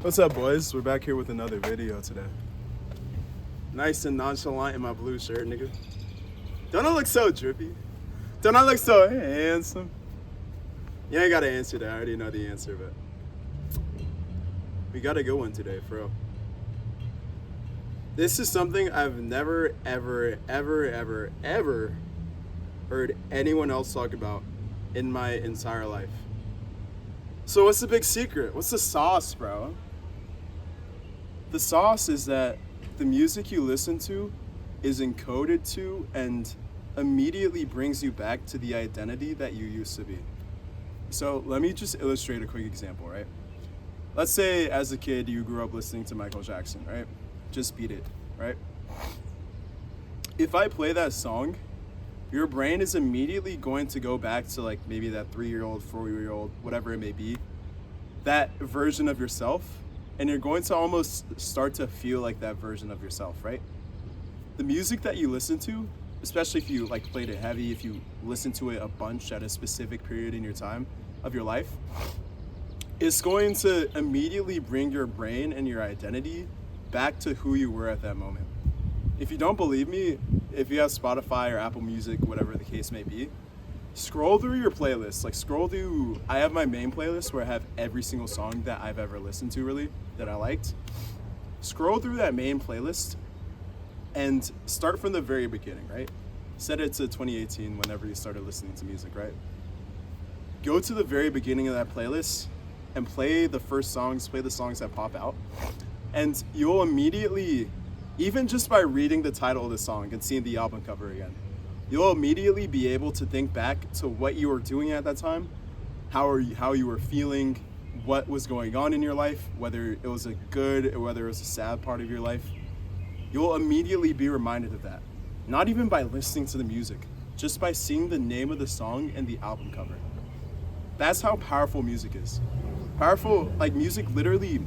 What's up, boys? We're back here with another video today. Nice and nonchalant in my blue shirt, nigga. Don't I look so drippy? Don't I look so handsome? You ain't gotta answer that. I already know the answer, but we got a good one today, bro. This is something I've never, ever heard anyone else talk about in my entire life. So what's the big secret? What's the sauce, bro? The sauce is that the music you listen to is encoded to and immediately brings you back to the identity that you used to be. So let me just illustrate a quick example, right? Let's say as a kid you grew up listening to Michael Jackson, right? Just Beat It, right? If I play that song, your brain is immediately going to go back to like maybe that 3-year-old, 4-year-old, whatever it may be, that version of yourself, and you're going to almost start to feel like that version of yourself, right? The music that you listen to, especially if you like played it heavy, if you listen to it a bunch at a specific period in your time of your life, is going to immediately bring your brain and your identity back to who you were at that moment. If you don't believe me, if you have Spotify or Apple Music, whatever the case may be, scroll through your playlist. Like scroll through, I have my main playlist where I have every single song that I've ever listened to really, that I liked. Scroll through that main playlist and start from the very beginning, right? Set it to 2018 whenever you started listening to music, right? Go to the very beginning of that playlist and play the first songs, play the songs that pop out. And you'll immediately, even just by reading the title of the song and seeing the album cover again, you'll immediately be able to think back to what you were doing at that time, how you were feeling, what was going on in your life, whether it was a good or whether it was a sad part of your life. You'll immediately be reminded of that. Not even by listening to the music, just by seeing the name of the song and the album cover. That's how powerful music is. Powerful, like music literally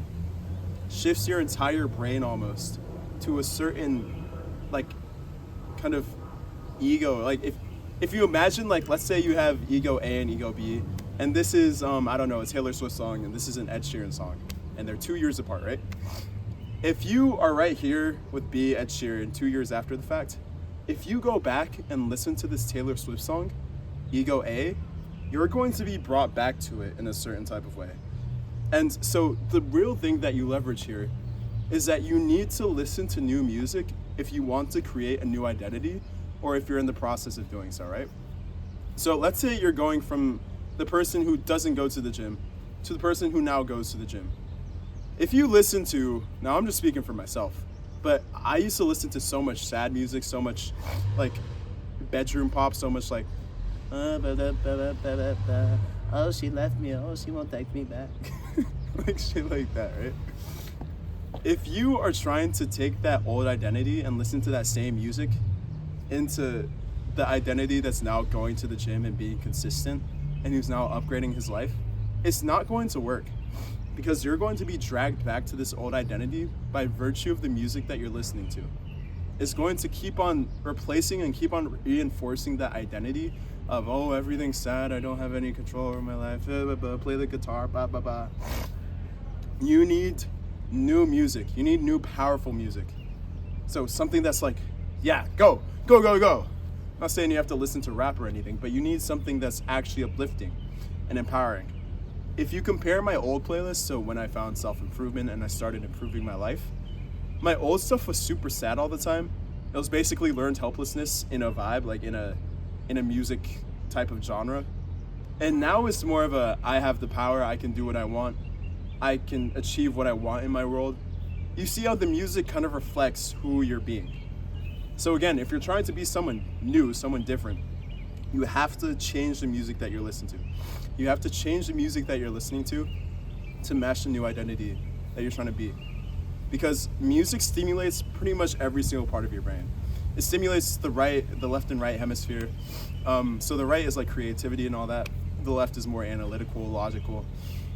shifts your entire brain almost to a certain, like, kind of ego. Like if you imagine, like, let's say you have ego A and ego B, and this is I don't know, a Taylor Swift song and this is an Ed Sheeran song, and they're 2 years apart, right? If you are right here with B, Ed Sheeran, 2 years after the fact, if you go back and listen to this Taylor Swift song, ego A, you're going to be brought back to it in a certain type of way. And so the real thing that you leverage here is that you need to listen to new music if you want to create a new identity, or if you're in the process of doing so, right? So let's say you're going from the person who doesn't go to the gym to the person who now goes to the gym. If you listen to, now I'm just speaking for myself, but I used to listen to so much sad music, so much like bedroom pop, so much like, oh, she left me, oh, she won't take me back. Like shit like that, right? If you are trying to take that old identity and listen to that same music into the identity that's now going to the gym and being consistent and who's now upgrading his life, it's not going to work, because you're going to be dragged back to this old identity by virtue of the music that you're listening to. It's going to keep on replacing and keep on reinforcing that identity of, oh, everything's sad, I don't have any control over my life, play the guitar, blah, blah, blah. You need new music. You need new powerful music. So something that's like, yeah, go. I'm not saying you have to listen to rap or anything, but you need something that's actually uplifting and empowering. If you compare my old playlist, so when I found self-improvement and I started improving my life, my old stuff was super sad all the time. It was basically learned helplessness in a vibe, like in a music type of genre. And now it's more of a, I have the power, I can do what I want, I can achieve what I want in my world. You see how the music kind of reflects who you're being. So again, if you're trying to be someone new, someone different, you have to change the music that you're listening to. You have to change the music that you're listening to match the new identity that you're trying to be. Because music stimulates pretty much every single part of your brain. It stimulates the left and right hemisphere. So the right is like creativity and all that. The left is more analytical, logical.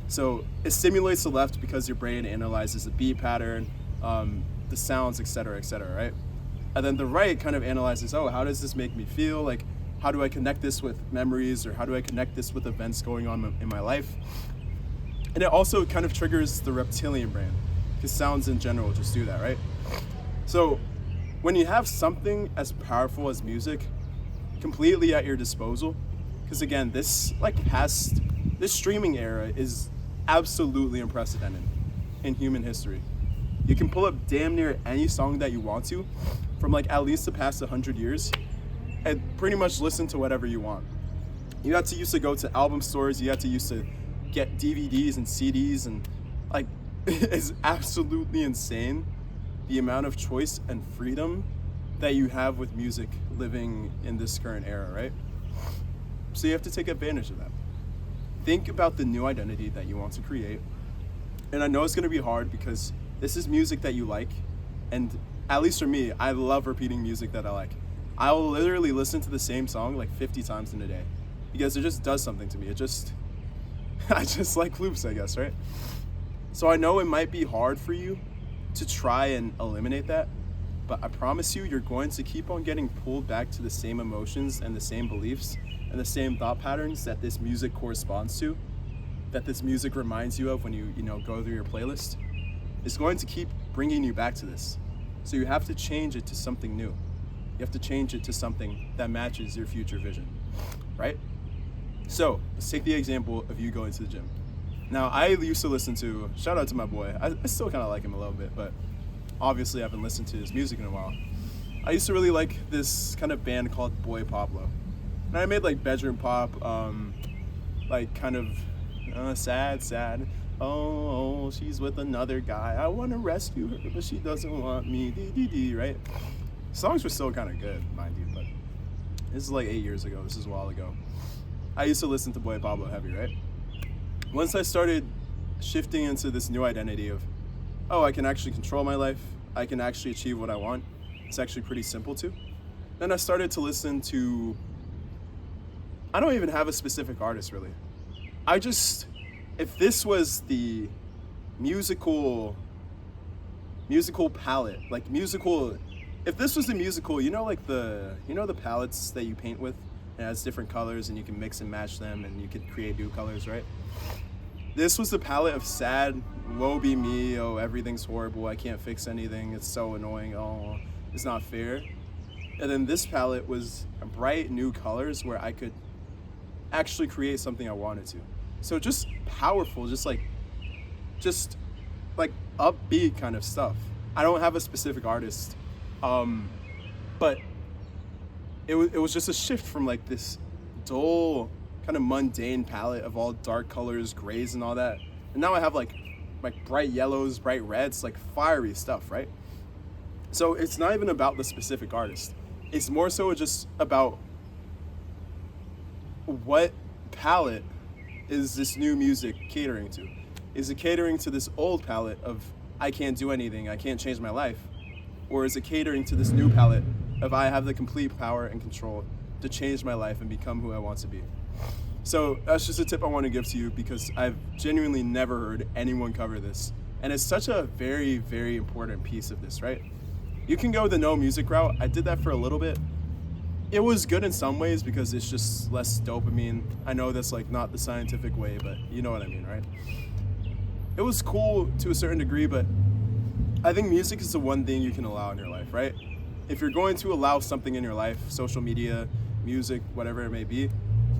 So it stimulates the left because your brain analyzes the beat pattern, the sounds, etc., right? And then the right kind of analyzes, oh, how does this make me feel? Like, how do I connect this with memories, or how do I connect this with events going on in my life? And it also kind of triggers the reptilian brain, because sounds in general just do that, right? So when you have something as powerful as music completely at your disposal, because again, this streaming era is absolutely unprecedented in human history. You can pull up damn near any song that you want to from like at least the past 100 years and pretty much listen to whatever you want. You had to used to go to album stores, you had to used to get DVDs and CDs, and like it's absolutely insane the amount of choice and freedom that you have with music living in this current era, right? So you have to take advantage of that. Think about the new identity that you want to create. And I know it's gonna be hard because this is music that you like, and at least for me, I love repeating music that I like. I will literally listen to the same song like 50 times in a day because it just does something to me. I just like loops, I guess, right? So I know it might be hard for you to try and eliminate that, but I promise you, you're going to keep on getting pulled back to the same emotions and the same beliefs and the same thought patterns that this music corresponds to, that this music reminds you of when you go through your playlist. It's going to keep bringing you back to this. So you have to change it to something new. You have to change it to something that matches your future vision, right? So let's take the example of you going to the gym. Now, I used to listen to, shout out to my boy, I still kind of like him a little bit, but obviously I haven't listened to his music in a while. I used to really like this kind of band called Boy Pablo. And I made like bedroom pop, like kind of sad. Oh, she's with another guy. I want to rescue her, but she doesn't want me, right? Songs were still kind of good, mind you, but this is like 8 years ago. This is a while ago. I used to listen to Boy Pablo heavy, right? Once I started shifting into this new identity of, oh, I can actually control my life, I can actually achieve what I want, it's actually pretty simple too. Then I started to listen to, I don't even have a specific artist really. If this was the musical palette, if this was the musical, like the palettes that you paint with, it has different colors and you can mix and match them and you can create new colors, right? This was the palette of sad, woe be me, oh, everything's horrible, I can't fix anything, it's so annoying, oh, it's not fair. And then this palette was bright new colors where I could actually create something I wanted to. So just powerful, just like upbeat kind of stuff. I don't have a specific artist, but it was just a shift from like this dull, kind of mundane palette of all dark colors, grays and all that. And now I have like bright yellows, bright reds, like fiery stuff, right? So it's not even about the specific artist. It's more so just about what palette is this new music catering to? Is it catering to this old palette of I can't do anything, I can't change my life? Or is it catering to this new palette of I have the complete power and control to change my life and become who I want to be? So that's just a tip I want to give to you because I've genuinely never heard anyone cover this. And it's such a very, very important piece of this, right? You can go the no music route. I did that for a little bit. It was good in some ways because it's just less dopamine. I know that's like not the scientific way, but you know what I mean, right? It was cool to a certain degree, but I think music is the one thing you can allow in your life, right? If you're going to allow something in your life, social media, music, whatever it may be,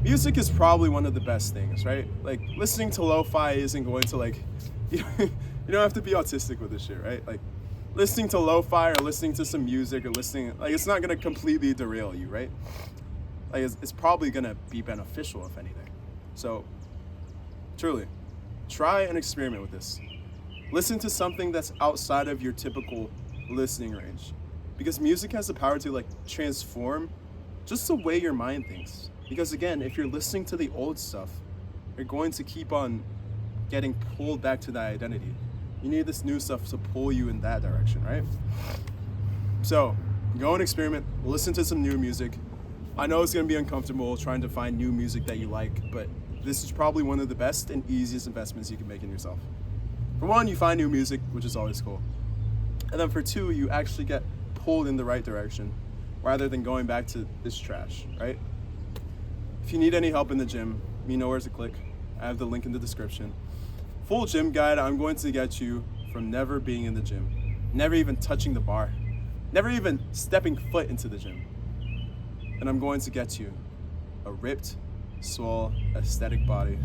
music is probably one of the best things, right? Like listening to lo-fi isn't going to you don't have to be autistic with this shit, right? Like listening to lo-fi or listening to some music or it's not gonna completely derail you, right? Like it's probably gonna be beneficial if anything. So truly, try and experiment with this. Listen to something that's outside of your typical listening range, because music has the power to transform just the way your mind thinks. Because again, if you're listening to the old stuff, you're going to keep on getting pulled back to that identity. You need this new stuff to pull you in that direction, right? So go and experiment, listen to some new music. I know it's gonna be uncomfortable trying to find new music that you like, but this is probably one of the best and easiest investments you can make in yourself. For one, you find new music, which is always cool. And then for two, you actually get pulled in the right direction rather than going back to this trash, right? If you need any help in the gym, you know where to click. I have the link in the description. full gym guide. I'm going to get you from never being in the gym, never even touching the bar, never even stepping foot into the gym. And I'm going to get you a ripped, swole, aesthetic body.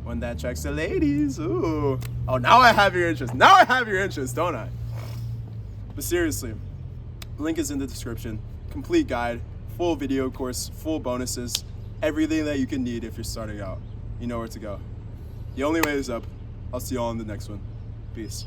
One that attracts the ladies. Ooh. Oh, now I have your interest. Now I have your interest, don't I? But seriously, link is in the description. Complete guide, full video course, full bonuses, everything that you can need if you're starting out. You know where to go. The only way is up. I'll see you all in the next one. Peace.